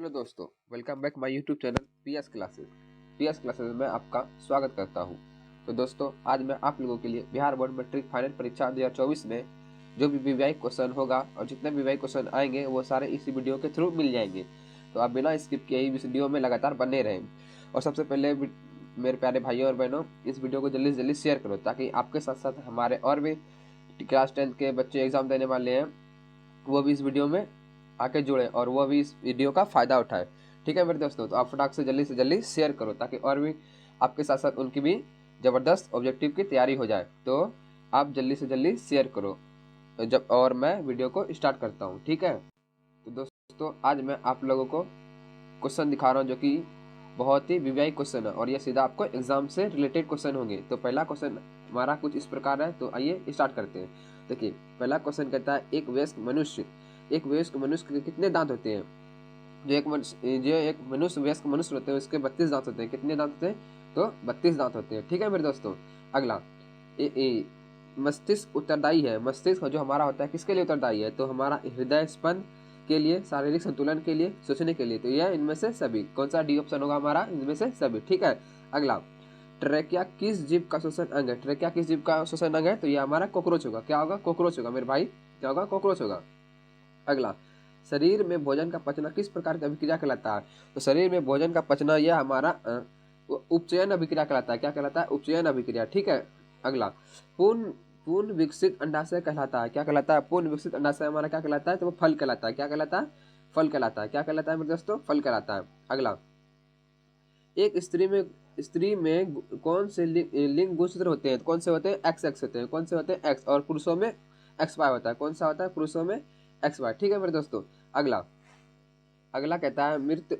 Hello दोस्तों, welcome back my YouTube channel PS classes में आपका स्वागत करता हूं। तो दोस्तों, आज मैं आप लोगों के लिए बिहार बोर्ड मैट्रिक फाइनल परीक्षा 2024 में जो भी वीवीआई क्वेश्चन होगा और जितने वीवीआई क्वेश्चन आएंगे वो सारे इसी वीडियो के थ्रू मिल जाएंगे। तो आप बिना स्किप किए इस वीडियो में लगातार बने रहें। और सबसे पहले मेरे प्यारे भाइयों और बहनों, इस वीडियो को जल्दी से जल्दी शेयर करो ताकि आपके साथ साथ हमारे और भी क्लास 10 के बच्चे एग्जाम देने वाले हैं वो भी इस वीडियो में आके जुड़े और वो भी इस वीडियो का फ़ायदा उठाए। ठीक है मेरे दोस्तों, तो आप फटाक से जल्दी शेयर करो ताकि और भी आपके साथ साथ उनकी भी ज़बरदस्त ऑब्जेक्टिव की तैयारी हो जाए। तो आप जल्दी से जल्दी शेयर करो जब और मैं वीडियो को स्टार्ट करता हूँ। ठीक है, तो दोस्तों आज मैं आप लोगों को क्वेश्चन दिखा रहा हूँ जो कि बहुत ही वीवीआई क्वेश्चन है और ये सीधा आपको एग्जाम से रिलेटेड क्वेश्चन होंगे। तो पहला क्वेश्चन हमारा कुछ इस प्रकार है, तो आइए स्टार्ट करते हैं। देखिए, पहला क्वेश्चन कहता है एक वयस्क मनुष्य के कितने दांत होते हैं। जो एक मनुष्य वयस्क मनुष्य होते हैं उसके 32 दांत होते हैं। कितने दांत होते हैं? तो 32 दांत होते हैं। ठीक है मेरे दोस्तों, अगला मस्तिष्क उत्तरदायी है। मस्तिष्क जो हमारा होता है किसके लिए उत्तरदायी है? तो हमारा हृदय स्पंद के लिए, शारीरिक संतुलन के लिए, सोचने के लिए। तो यह इनमें से सभी, कौन सा डी ऑप्शन होगा हमारा? इनमें से सभी। ठीक है, अगला ट्रेकिया किस जीव का श्वसन अंग है? ट्रेकिया किस जीव का श्वसन अंग है? तो यह हमारा कॉकरोच होगा। क्या होगा? कॉकरोच होगा मेरे भाई, क्या होगा? कॉकरोच होगा। अगला, शरीर में भोजन का पचना किस प्रकार की अभिक्रिया कहलाता है? तो शरीर में भोजन का पचना यह हमारा उपचयन अभिक्रिया कहलाता है। क्या कहलाता है? उपचयन अभिक्रिया। ठीक है, अगला पूर्ण विकसित अंडाशय कहलाता है। क्या कहलाता है? पूर्ण विकसित अंडाशय हमारा क्या कहलाता है? तो वो फल कहलाता है। क्या कहलाता है? फल कहलाता है। क्या कहलाता है मेरे दोस्तों? फल कहलाता है। अगला, एक स्त्री में कौन से लिंग गुणसूत्र होते हैं? कौन से होते हैं? एक्स एक्स होते हैं। कौन से होते हैं? एक्स। और पुरुषों में एक्स वाई होता है। कौन सा होता है? पुरुषों में एक्स वाई। ठीक है मेरे दोस्तों, अगला अगला कहता है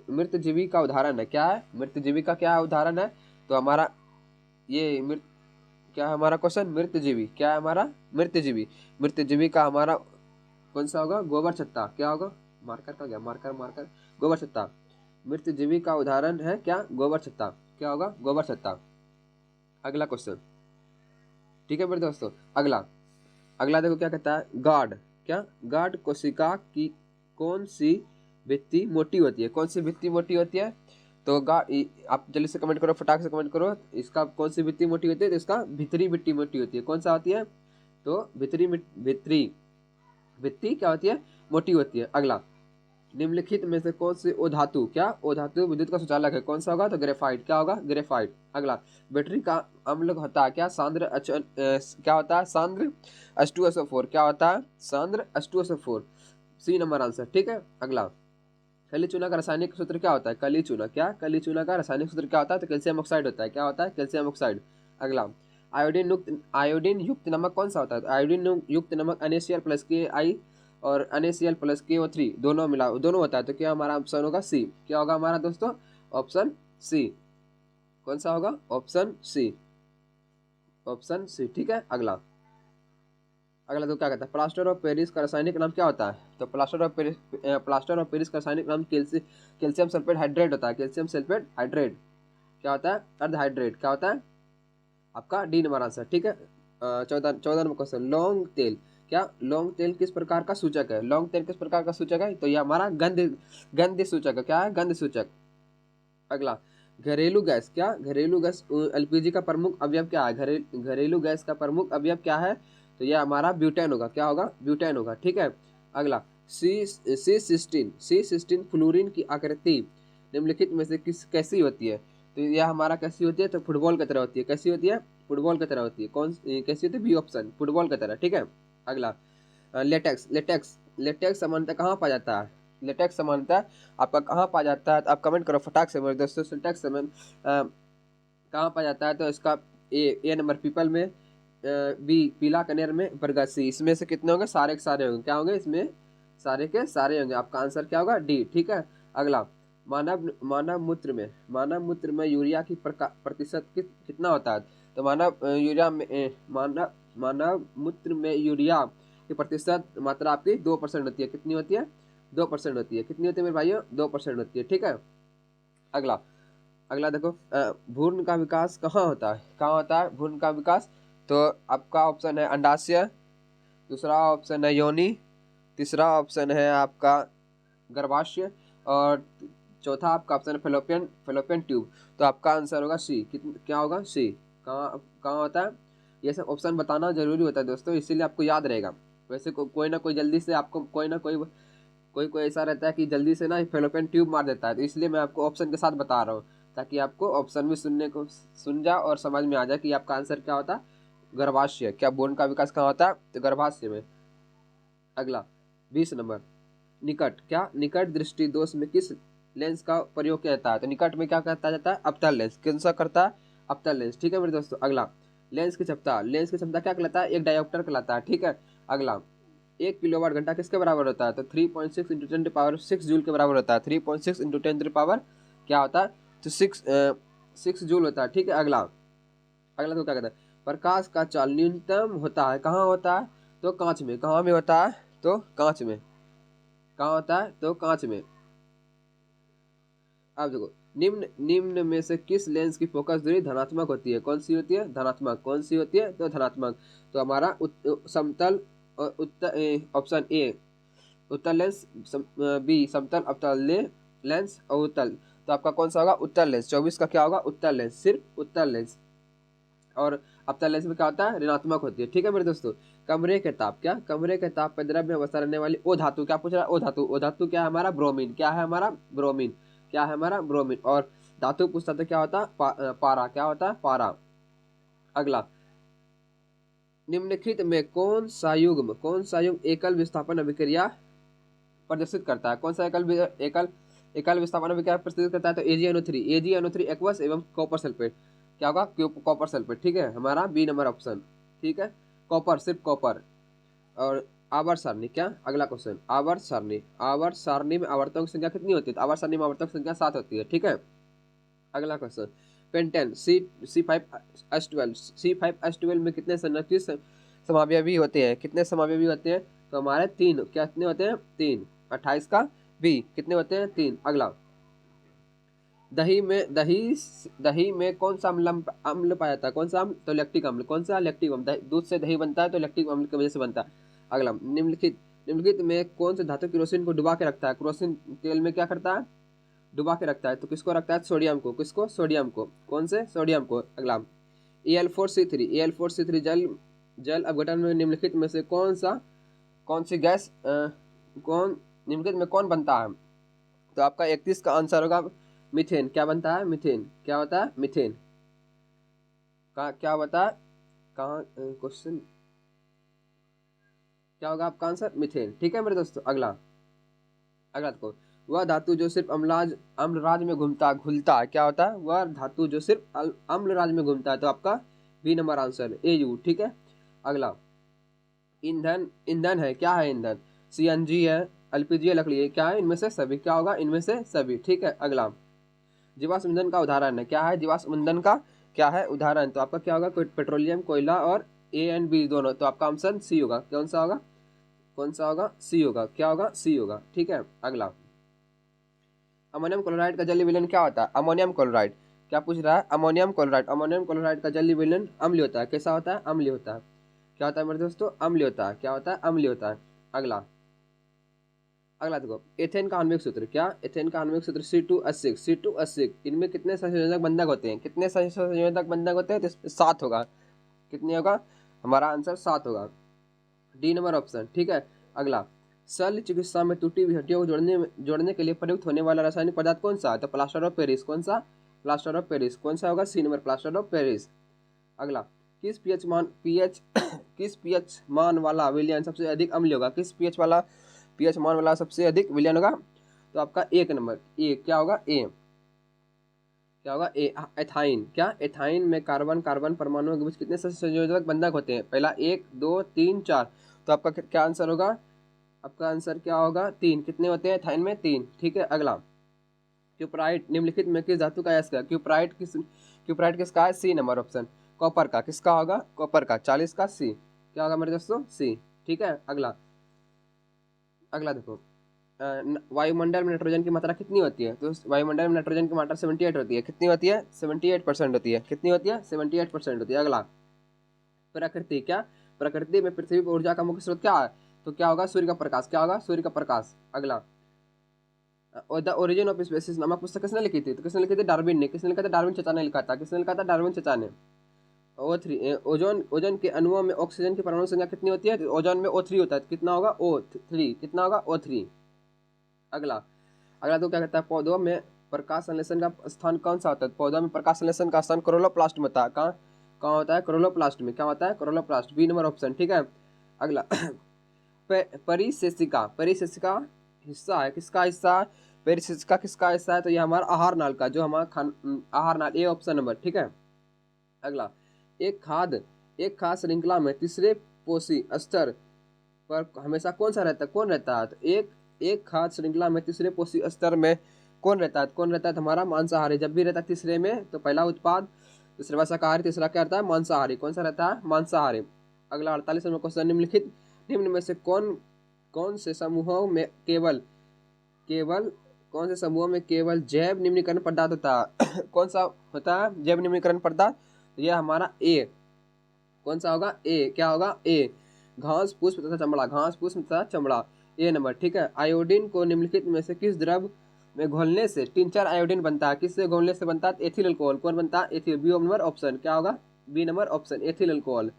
मृत जीवी का उदाहरण है। क्या है? मृत जीवी का क्या उदाहरण है? तो हमारा ये क्या है हमारा क्वेश्चन? मृत जीवी। क्या है हमारा? मृत जीवी का हमारा कौन सा होगा? गोबर छत्ता। क्या होगा? मार्कर का गया, मार्कर गोबर छत्ता। मृत जीवी का उदाहरण है क्या? गोबर छत्ता। क्या होगा? गोबर छत्ता। अगला क्वेश्चन, ठीक है मेरे दोस्तों, अगला देखो क्या कहता है? गार्ड कोशिका की कौन सी भित्ति मोटी होती है? कौन सी भित्ति मोटी होती है? तो आप जल्दी से कमेंट करो, फटाक से कमेंट करो, इसका कौन सी भित्ति मोटी होती है? तो इसका भीतरी भित्ति मोटी होती है। कौन सा होती है? तो भीतरी भित्ति क्या होती है? मोटी होती है। अगला, निम्नलिखित में से कौन से ओ धातु, क्या ओ धातु विद्युत का सुचालक है? कौन सा होगा? तो ग्रेफाइट। क्या होगा? ग्रेफाइट। अगला, बैटरी का अम्ल होता है क्या? क्या होता है? सांद्र H2SO4। क्या होता है? सांद्र H2SO4। C number answer. ठीक है, अगला, कली चूना का रासायनिक सूत्र क्या होता है? कली चूना का रासायनिक सूत्र क्या होता है? तो कैल्शियम ऑक्साइड होता है। क्या होता है? Calcium oxide. अगला, आयोडीन युक्त नमक कौन सा होता है? तो आयोडीन युक्त नमक NaCl+Ki और NaCl+KO3 दोनों होता है। तो क्या हमारा ऑप्शन होगा? सी। क्या होगा हमारा दोस्तों? Option C. कौन सा होगा? Option C. ठीक है, अगला तो क्या कहता है? प्लास्टर ऑफ पेरिस का रासायनिक नाम क्या होता है? तो प्लास्टर ऑफ पेरिस का रासायनिक नाम कैल्शियम सल्फेट हाइड्रेट होता है। Calcium sulphate hydrate. क्या होता है? अर्धहाइड्रेट। क्या होता है? आपका डी नंबर आंसर। ठीक है, 14 नंबर क्वेश्चन, लौंग तेल। क्या लौंग तेल किस प्रकार का सूचक है? लौंग तेल किस प्रकार का सूचक है? तो ये हमारा गंध सूचक है। क्या है? गंध सूचक। अगला, घरेलू गैस। क्या घरेलू गैस एलपीजी का प्रमुख अवयव क्या है? घरेलू गैस का प्रमुख अवयव क्या है? तो यह हमारा ब्यूटेन होगा। क्या होगा? ब्यूटेन होगा। ठीक है, अगला, C16 फ्लोरीन की आकृति निम्नलिखित में से कैसी होती है? तो यह हमारा कैसी होती है? तो फुटबॉल की तरह होती है। कैसी होती है? फुटबॉल की तरह होती है। कैसी होती है? बी ऑप्शन, फुटबॉल की तरह। ठीक है, अगला, लेटेक्स सामान्यतः कहाँ पाया जाता है? लेटेक्स सामान्यतः आपका कहाँ पाया जाता है? तो आप कमेंट करो फटाक से मेरे दोस्तों। लेटेक्स कहाँ पाया जाता है? तो इसका ए नंबर पीपल में, बी पीला कनेर में, बरगद इसमें से कितने होंगे? सारे के सारे होंगे। क्या होंगे? इसमें सारे के सारे होंगे। आपका आंसर क्या होगा? डी। ठीक है, अगला, मानव मूत्र में यूरिया की प्रतिशत कितना होता है? तो मानव मूत्र में यूरिया की प्रतिशत मात्रा आपकी 2% होती है। कितनी होती है? 2% होती है। कितनी होती है मेरे भाइयों? 2% होती है। ठीक है, अगला देखो, भ्रूण का विकास कहाँ होता है? कहाँ होता है भ्रूण का विकास? तो आपका ऑप्शन है अंडाशय, दूसरा ऑप्शन है योनि, तीसरा ऑप्शन है आपका गर्भाशय और चौथा आपका ऑप्शन है फेलोपियन ट्यूब। तो आपका आंसर होगा सी। क्या होगा? सी। कहाँ कहाँ होता है? ये सब ऑप्शन बताना जरूरी होता है दोस्तों, इसीलिए आपको याद रहेगा। वैसे कोई ना कोई जल्दी से आपको कोई ना कोई ऐसा रहता है कि जल्दी से ना फेलोपियन ट्यूब मार देता है, तो इसलिए मैं आपको ऑप्शन के साथ बता रहा हूँ, ताकि आपको ऑप्शन भी सुन जाए और समझ में आ जाए कि आपका आंसर क्या होता है। गर्भाशय। क्या बोन का विकास कहाँ होता है? तो गर्भाशय में। अगला 20 नंबर, निकट। क्या निकट दृष्टि दोष में किस लेंस का प्रयोग किया जाता है? तो निकट में क्या करता जाता है? अवतल लेंस। कौन सा करता है? अवतल लेंस। ठीक है मेरे दोस्तों। अगला, लेंस की क्षमता। लेंस की क्षमता क्या कहलाता है? एक डायोप्टर कहलाता है। ठीक है। अगला, 1 किलोवाट घंटा किसके बराबर होता है? तो 3.6 इंटू 10⁶ जूल के बराबर होता है। 3.6 इंटू 10⁻, क्या होता है? तो 6 जूल होता है। ठीक है। अगला अगला तो क्या कहता है? प्रकाश का चाल न्यूनतम होता है, कहाँ होता है? तो कांच में। कहाँ में होता है? तो कांच में। कहाँ होता है? तो कांच में। अब देखो, निम्न निम्न में से किस लेंस की फोकस दूरी धनात्मक होती है? कौन सी होती है? धनात्मक। कौन सी होती है? तो धनात्मक। तो हमारा समतल और उत्तर, ऑप्शन ए उत्तल लेंस, बी समतल अवतल लेंस और उत्तल। तो आपका कौन सा होगा? उत्तल लेंस। 24 का क्या होगा? उत्तल लेंस। सिर्फ उत्तल लेंस। और अवतल लेंस में क्या होता है? ऋणात्मक होती है। ठीक है मेरे दोस्तों। कमरे के ताप। क्या? कमरे के ताप पर द्रव्य अवस्था रहने वाली ओ धातु। क्या पूछ रहा है? ओ धातु। ओ धातु क्या है हमारा? ब्रोमीन। क्या है हमारा? ब्रोमीन। क्या है हमारा? ब्रोमीन। और धातु पूछता तो क्या होता है? पारा। क्या होता है? पारा। अगला, निम्नलिखित में कौन सा युग्म एकल विस्थापन अभिक्रिया प्रदर्शित करता है? कौन सा एकल विस्थापन अभिक्रिया प्रदर्शित करता है? तो AgNO3 एक्वस एवं कॉपर सल्फेट। क्या होगा? Copper sulphate. ठीक है। हमारा बी नंबर ऑप्शन। ठीक है। कॉपर, सिर्फ कॉपर। और आवर्त सारणी। क्या? अगला क्वेश्चन, आवर्त सारणी। आवर्त सारणी में आवर्तों की संख्या कितनी होती है? तो आवर्त सारणी में आवर्तों की संख्या 7 होती है। ठीक है। अगला क्वेश्चन, पेंटेन C5H12 में कितने संरक्षित समावयवी होते हैं? कितने समावयवी होते हैं? तो हमारे 3। क्या कितने होते हैं? 3। 28 का बी। कितने होते हैं? 3। अगला, दही में कौन सा अम्ल पाया जाता है? कौन सा अम्ल? तो लैक्टिक अम्ल। कौन सा? लैक्टिक अम्ल। दूध से दही बनता है तो लैक्टिक अम्ल की वजह से बनता है। अगला, निम्नलिखित में कौन से धातु केरोसिन को डुबा के रखता है? केरोसिन तेल में क्या करता है? डुबा के रखता है। तो किसको रखता है? सोडियम को। किसको? सोडियम को। कौन से? सोडियम को। अगला, Al4C3 जल अपघटन में निम्नलिखित में से कौन सी गैस निम्नलिखित में कौन बनता है? तो आपका 31 का आंसर होगा मीथेन। क्या बनता है? मीथेन। क्या होता है? मीथेन। क्या बता? कहाँ क्वेश्चन क्या होगा आपका आंसर? मीथेन। ठीक है मेरे दोस्तों। अगला देखो, वह धातु जो सिर्फ अम्लराज में घुलता है, क्या होता है? वह धातु जो सिर्फ अम्लराज में घूमता है। तो आपका बी नंबर आंसर AU। ठीक है। अगला, ईंधन है। क्या है ईंधन? CNG है, LPG है, लकड़ी है। क्या है? इनमें से सभी। क्या होगा? इनमें से सभी। ठीक है। अगला, जीवाश्म ईंधन का उदाहरण है। क्या है जीवाश्म ईंधन का? क्या है उदाहरण? तो आपका क्या होगा? पेट्रोलियम, कोयला और A एंड B दोनों। तो आपका ऑप्शन सी होगा। कौन सा होगा? कौन सा होगा? सी होगा। क्या होगा? सी होगा। ठीक है। अगला, अमोनियम क्लोराइड का जलीय विलयन क्या होता है? Ammonium chloride. क्या पूछ रहा है? अमोनियम क्लोराइड का जलीय विलयन अम्लीय होता है। कैसा होता है? अम्लीय होता है। क्या होता है मेरे दोस्तों? अम्लीय होता है। क्या होता है? अम्लीय होता है। अगला देखो, एथेन का आणविक सूत्र। क्या? एथेन का आणविक सूत्र C2H6। इनमें कितने संयोजक बंधक होते हैं? कितने संयोजक बंधक होते हैं? तो इसमें 7 होगा। कितने होगा? हमारा आंसर 7 होगा। D number option. ठीक है। अगला, शल्य चिकित्सा में टूटी हुई हड्डियों को जोड़ने के लिए प्रयुक्त होने वाला रासायनिक पदार्थ कौन सा है? तो प्लास्टर ऑफ पेरिस। कौन सा? Plaster of Paris. कौन सा होगा? C number, plaster of Paris. अगला, किस किस पीएच मान वाला विलयन सबसे अधिक अम्लीय होगा? किस पीएच मान वाला सबसे अधिक विलयन होगा? तो आपका 1 नंबर ए। क्या होगा? ए। क्या होगा? ए। एथाइन। क्या? एथाइन में कार्बन परमाणुओं के बीच कितने संयोजक बंधक होते हैं? पहला 1 2 3 4। तो आपका क्या आंसर होगा? आपका आंसर क्या होगा? 3। कितने होते हैं एथाइन में? 3। ठीक है। अगला, क्यूपराइट निम्नलिखित में किस धातु का अयस्क है? क्यूपराइट किसका है? सी नंबर ऑप्शन। कॉपर का। किसका होगा? कॉपर का। 40 का सी। क्या होगा मेरे दोस्तों? सी। ठीक है। अगला देखो, वायुमंडल में नाइट्रोजन की मात्रा कितनी होती है? तो वायुमंडल में नाइट्रोजन की मात्रा 78 होती है। कितनी होती है? 78% होती है। कितनी होती है? 78% होती है। अगला, प्रकृति। क्या? प्रकृति में पृथ्वी पर ऊर्जा का मुख्य स्रोत क्या है? तो क्या होगा? सूर्य का प्रकाश। क्या होगा? सूर्य का प्रकाश। अगला, द ओरिजिन ऑफ स्पीसीज नामक पुस्तक किसने लिखी थी? तो किसने लिखी थी? डार्विन ने। किसने लिखा था? डार्विन चचा ने लिखा था। किसने लिखा था? डार्विन चचा ने। O3 ओजोन, ओजोन के अणुओं में ऑक्सीजन की परमाणु संख्या कितनी होती है? तो ओजोन में O3 होता है। कितना होगा? O3। कितना होगा? O3। अगला अगला तो क्या कहता है? पौधों में प्रकाश संश्लेषण का स्थान कौन सा होता है? पौधों में प्रकाश संश्लेषण का स्थान क्लोरोप्लास्ट में होता है। कहाँ कहाँ होता है? क्लोरोप्लास्ट में। क्या होता है? क्लोरोप्लास्ट। B number option. ठीक है। अगला परिशेषिका। परिशेषिका हिस्सा है, किसका हिस्सा है? परिशेषिका किसका हिस्सा है? तो ये हमारा आहार नाल का, जो हमारा आहार नाल। A option number. ठीक है। अगला एक खाद्य श्रृंखला में तीसरे पोषी स्तर पर हमेशा कौन सा रहता है? कौन रहता है? तो एक खाद्य श्रृंखला में तीसरे पोषी स्तर में कौन रहता है? कौन रहता है? हमारा मांसाहारी। जब भी रहता है तीसरे में तो पहला उत्पाद, दूसरा शाकाहारी, तीसरा क्या रहता है? मांसाहारी। कौन सा रहता है? मांसाहारी। अगला 48 नंबर क्वेश्चन, निम्न में से कौन से समूहों में केवल कौन से समूहों में केवल जैव निम्नीकरण पदार्थ होता है? कौन सा होता है जैव निम्नीकरण पदार्थ? यह हमारा ए। कौन सा होगा? ए। क्या होगा? ए। घास, पुष्प तथा चमड़ा। घास, पुष्प तथा चमड़ा। ए नंबर। ठीक है। आयोडीन को निम्नलिखित में से किस द्रव में घोलने से टिंचर आयोडीन बनता है? किससे घोलने से बनता है? Ethyl alcohol. कौन बनता है? एथिल। B number option. क्या होगा? B number option, ethyl alcohol.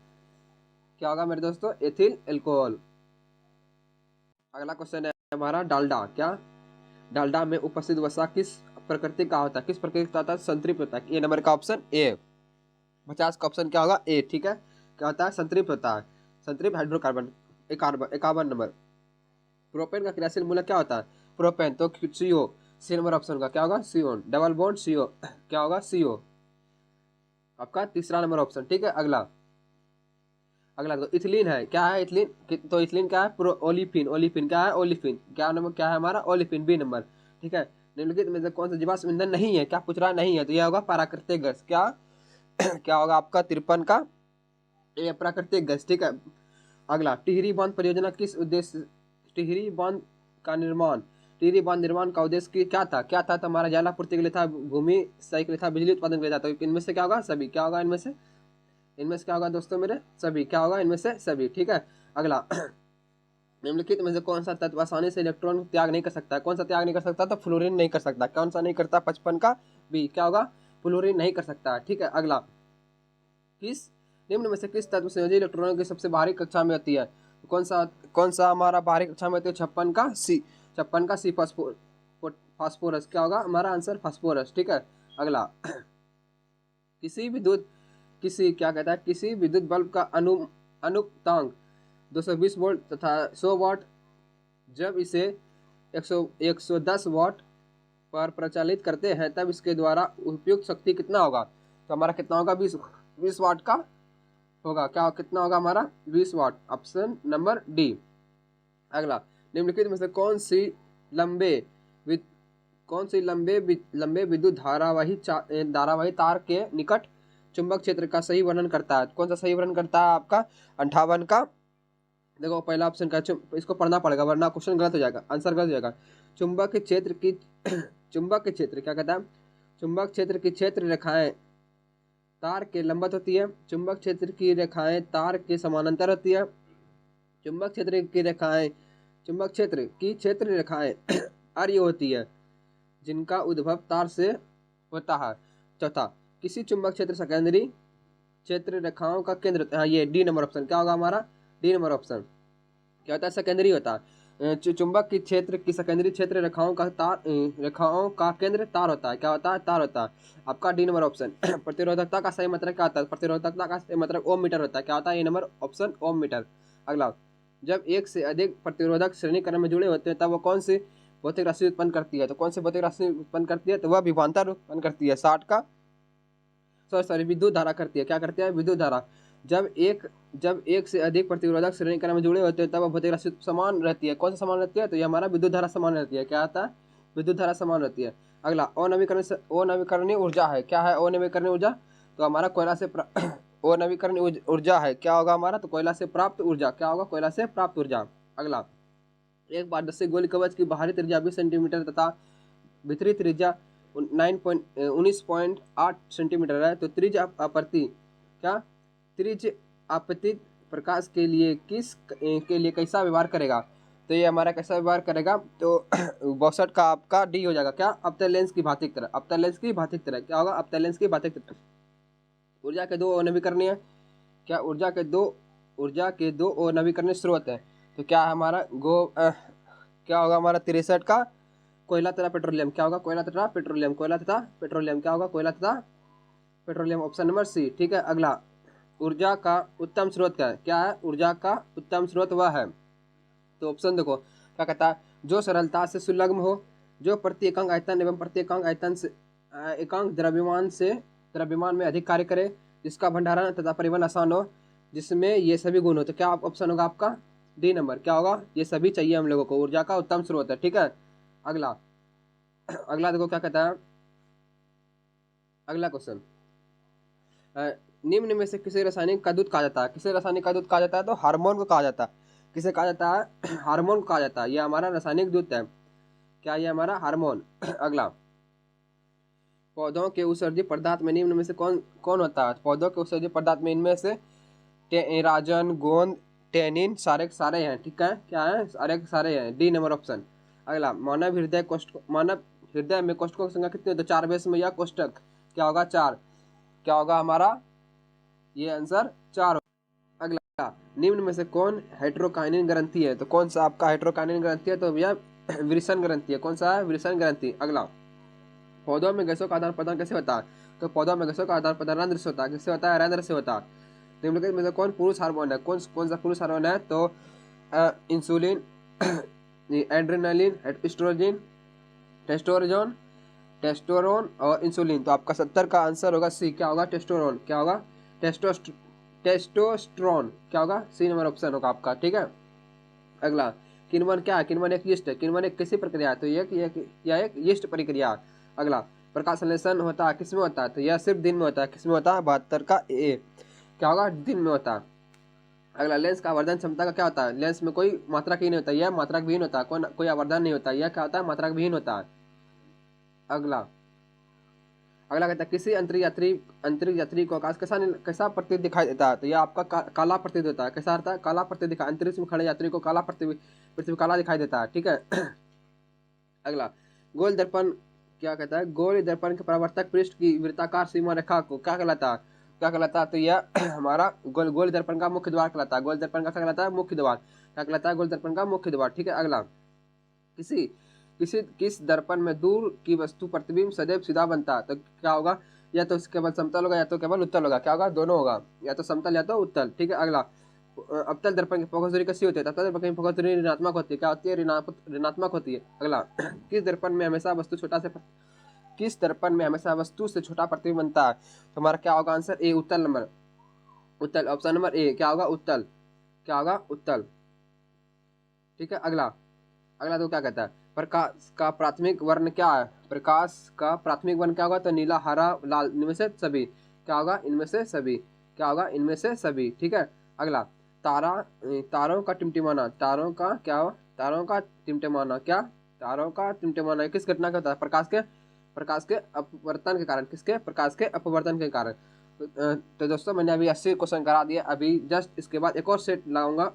क्या होगा मेरे दोस्तों? Ethyl alcohol. अगला क्वेश्चन है हमारा डालडा। क्या डालडा में उपस्थित वसा किस प्रकृति का होता है? किस प्रकृति का होता है? संतृप्त होता है। ए नंबर का ऑप्शन ए। 50 का ऑप्शन क्या होगा? ए। ठीक है। क्या होता है? संतृप्त होता है। संतृप्त हाइड्रोकार्बन। इक्यावन नंबर। प्रोपेन का क्रियाशील मूलक क्या होता है? प्रोपेन। तो CO। सी नंबर ऑप्शन का क्या होगा? CO। Double bond CO। क्या होगा? CO। आपका तीसरा नंबर ऑप्शन। ठीक है। अगला तो इथिलीन है। क्या है इथिलीन? तो इथिलीन क्या है? ओलिफिन। ओलिफिन क्या है? ओलिफिन। क्या नंबर क्या है हमारा? ओलिफिन। B number. ठीक है। निम्नलिखित में से कौन सा जीवाश्म ईंधन नहीं है? क्या पूछ रहा है? नहीं है। तो यह होगा प्राकृतिक गैस। क्या क्या होगा आपका? 53 का ये प्राकृतिक गैस। ठीक है। अगला टिहरी बांध परियोजना किस उद्देश्य? टिहरी बांध का निर्माण टिहरी बांध निर्माण का उद्देश्य क्या था? तो हमारा जलापूर्ति के लिए था, भूमि सिंचाई के लिए था, बिजली उत्पादन के लिए था। तो इनमें से क्या होगा? सभी। क्या होगा इनमें से? क्या होगा दोस्तों मेरे? सभी। क्या होगा इनमें से? सभी। ठीक है। अगला निम्नलिखित में से कौन सा तत्व आसानी से इलेक्ट्रॉन त्याग नहीं कर सकता? कौन सा त्याग नहीं कर सकता? तो फ्लोरीन नहीं कर सकता। कौन सा नहीं करता? 55 का बी। क्या होगा? फ्लोरीन नहीं कर सकता। ठीक है। अगला निम्न में से किस तत्व संयोजी इलेक्ट्रॉनों की सबसे बाहरी कक्षा में होती है? कौन सा हमारा बाहरी कक्षा में होती है? 56 का सी। 56 का सी फास्फोरस। क्या होगा हमारा आंसर? फास्फोरस। ठीक है। अगला क्या कहता है? किसी विद्युत बल्ब का अनुपातांक 220 वोल्ट तथा 100 वाट, जब इसे 110 वाट पर प्रचालित करते हैं तब इसके द्वारा उपयुक्त शक्ति कितना होगा? तो हमारा कितना होगा? 20 वाट का होगा। क्या कितना होगा हमारा? 20 वाट। Option number D. अगला निम्नलिखित में से कौन सी लंबे विद्युत धारावाही तार के निकट चुंबक क्षेत्र का सही वर्णन करता है? कौन सा सही वर्णन करता है आपका? 58 का। देखो पहला ऑप्शन का, इसको पढ़ना पड़ेगा वरना क्वेश्चन गलत हो जाएगा, आंसर गलत हो जाएगा। चुंबक क्षेत्र क्या कहता है? चुंबक क्षेत्र की क्षेत्र रेखाएं तार के लंबवत होती है। चुंबक क्षेत्र की रेखाएं तार के समानांतर होती है। चुंबक क्षेत्र की क्षेत्र रेखाएं अर्य होती है जिनका उद्भव तार से होता है। चौथा, किसी चुंबक क्षेत्र सेकेंडरी क्षेत्र रेखाओं का केंद्र, हाँ ये डी नंबर ऑप्शन। क्या होगा हमारा? D number option. क्या होता है? सेकेंडरी होता है। चुंबक की क्षेत्र की सेकेंडरी क्षेत्र रेखाओं का केंद्र तार होता है। क्या होता है? तार होता है। आपका डी नंबर ऑप्शन। प्रतिरोधकता का सही मतलब क्या होता है? प्रतिरोधकता का सही मतलब ओम मीटर होता है। क्या होता है? ए नंबर ऑप्शन, ओम मीटर। अगला, जब एक से अधिक प्रतिरोधक श्रेणी क्रम में जुड़े होते हैं तब वो कौन सी भौतिक राशि उत्पन्न करती है? तो कौन सी भौतिक राशि उत्पन्न करती है? तो वह विभवांतर उत्पन्न करती है। 60 का विद्युत धारा करती है। क्या करती है? विद्युत धारा। जब एक से अधिक प्रतिरोधक श्रेणी क्रम में जुड़े होते हैं तब वह भौतिक राशि समान रहती है। कौन सा समान रहती है? तो ये हमारा विद्युत धारा समान रहती है। क्या आता है? विद्युत धारा समान रहती है। अगला, अनवीकरणीय ऊर्जा है। क्या है अनवीकरणीय ऊर्जा? तो हमारा कोयला से अनवीकरणीय ऊर्जा है। क्या होगा हमारा? तो कोयला से प्राप्त ऊर्जा। क्या होगा? कोयला से प्राप्त ऊर्जा। अगला, एक पारदर्शी गोली कवच की बाहरी त्रिज्या 20 सेंटीमीटर तथा भीतरी त्रिज्या 19.8 सेंटीमीटर है। तो त्रिज्य आपतित प्रकाश के लिए कैसा व्यवहार करेगा? तो ये हमारा कैसा व्यवहार करेगा, तो बॉक्सट का आपका डी हो जाएगा क्या, अवतल लेंस की भांति की तरह, अवतल लेंस की भांति की तरह, क्या होगा, अवतल लेंस की भांति की तरह। ऊर्जा के दो नवीकरणीय है, क्या ऊर्जा के दो नवीकरणीय स्रोत है, तो क्या हमारा क्या होगा हमारा 63 का कोयला तथा पेट्रोलियम, क्या होगा, कोयला तथा पेट्रोलियम, कोयला तथा पेट्रोलियम, क्या होगा, कोयला तथा पेट्रोलियम, ऑप्शन नंबर सी। ठीक है, अगला, ऊर्जा का उत्तम स्रोत क्या है, ऊर्जा का उत्तम स्रोत वह है, तो ऑप्शन देखो क्या कहता है, जो सरलता से संलग्न हो, जो प्रति एकांक आयतन एवं प्रति एकांक आयतन से एकांक द्रव्यमान में अधिक कार्य करे, जिसका भंडारण तथा परिवहन आसान हो, जिसमें ये सभी गुण हो, तो क्या ऑप्शन होगा आपका डी नंबर, क्या होगा, ये सभी चाहिए हम लोगों को, ऊर्जा का उत्तम स्रोत है। ठीक है, अगला अगला देखो क्या कहता है, अगला क्वेश्चन, निम्न में से किसे रासायनिक का दूध कहा जाता है, किसे रासायनिक का दूध कहा जाता है, तो हार्मोन को कहा जाता है, किसे कहा जाता है, हार्मोन को कहा जाता है, ये हमारा रासायनिक दूध है, क्या ये हमारा हार्मोन। अगला, पौधों के उत्सर्जी पदार्थ में निम्न में से कौन कौन होता है, पौधों के उत्सर्जी पदार्थ में इनमें से राजन, गोंद, टेनिन सारे सारे हैं। ठीक है, क्या है, सारे हैं, डी नंबर ऑप्शन। अगला, मानव हृदय में कोष्ठकों की संख्या कितनी होती है, 4 बेस में, या कोष्ठक क्या होगा, 4, क्या होगा हमारा ये आंसर 4। अगला, निम्न में से कौन हेट्रोकाइनिन ग्रंथि है, तो कौन सा आपका हेट्रोकाइनिन ग्रंथि है, तो भैया विल्सन ग्रंथि है, कौन सा है, विल्सन ग्रंथि। अगला, पौधों में गैसों का आदान प्रदान कैसे होता है, तो पौधों में गैसों का आदान प्रदान रंध्र से होता है, किससे होता है, रंध्र से होता है। निम्नलिखित में से कौन पुरुष हार्मोन है, कौन सा पुरुष हार्मोन है, तो इंसुलिन, एड्रेनालिन, एस्ट्रोजन, टेस्टोरोन और इंसुलिन, तो आपका 70 का आंसर होगा सी, क्या होगा, टेस्टोरोन, क्या होगा, टेस्टोस्टेरोन, क्या होगा, सी नंबर ऑप्शन होगा आपका। ठीक है, अगला, किण्वन क्या है, किण्वन एक यीस्ट है, किण्वन एक कैसी प्रक्रिया है, तो यह एक यीस्ट प्रक्रिया है। अगला, प्रकाश संश्लेषण होता है किसमें होता है, तो यह सिर्फ दिन में होता है, किसमें होता है, 72 का ए, क्या होगा, दिन में होता है। अगला, लेंस का आवर्धन क्षमता का क्या होता है, लेंस में कोई मात्रक ही नहीं होता, यह मात्रक विहीन होता है, कोई आवर्धन नहीं होता, यह क्या होता है, मात्रक विहीन होता है। अगला कहता है, किसी अंतरिक्ष यात्री को आकाश कैसा प्रतीत दिखाई देता है, तो यह आपका काला प्रतीत होता है, कैसा आता है, काला प्रतीत दिखाई, अंतरिक्ष में खड़े यात्री को पृथ्वी काला दिखाई देता है। ठीक है, अगला, गोल दर्पण क्या कहता है, गोल दर्पण के परावर्तक पृष्ठ की वृत्ताकार सीमा रेखा को क्या कहलाता है, तो यह हमारा गोल दर्पण का मुख्य द्वार कहलाता है, गोल दर्पण का क्या कहलाता है, मुख्य द्वार, क्या कहलाता है, गोल दर्पण का मुख्य द्वार। ठीक है, अगला, किस दर्पण में दूर की वस्तु प्रतिबिंब सदैव सीधा बनता है, तो क्या होगा, या तो केवल समतल होगा या तो केवल उत्तल होगा, क्या होगा, दोनों होगा, या तो समतल या तो उत्तल। ठीक है, अगला, अवतल दर्पण की फोकस दूरी कैसी होती है, अवतल दर्पण की फोकस दूरी ऋणात्मक होती है, क्या होती है, ऋणात्मक होती है। अगला, किस दर्पण में हमेशा वस्तु से छोटा प्रतिबिंब बनता है, तो हमारा क्या होगा आंसर, ए, उत्तल, ऑप्शन नंबर ए, क्या होगा, उत्तल, क्या होगा, उत्तल। ठीक है, अगला तो क्या कहता है, प्रकाश का प्राथमिक वर्ण क्या है, प्रकाश का प्राथमिक वर्ण क्या होगा, तो नीला, हरा, लाल, इनमें से सभी, क्या होगा, इनमें से सभी, क्या होगा, इनमें से सभी। ठीक है, अगला, तारों का टिमटिमाना, तारों का टिमटिमाना किस घटना का होता है, प्रकाश के अपवर्तन के कारण, किसके, प्रकाश के अपवर्तन के कारण। तो दोस्तों मैंने अभी 80 क्वेश्चन करा दिया, अभी जस्ट इसके बाद एक और सेट लाऊंगा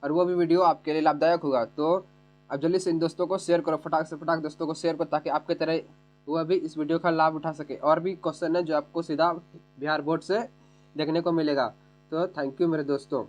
और वो भी वीडियो आपके लिए लाभदायक होगा। तो अब जल्दी से इन दोस्तों को शेयर करो, फटाक से फटाक दोस्तों को शेयर करो, ताकि आपके तरह वह भी इस वीडियो का लाभ उठा सके। और भी क्वेश्चन है जो आपको सीधा बिहार बोर्ड से देखने को मिलेगा। तो थैंक यू मेरे दोस्तों।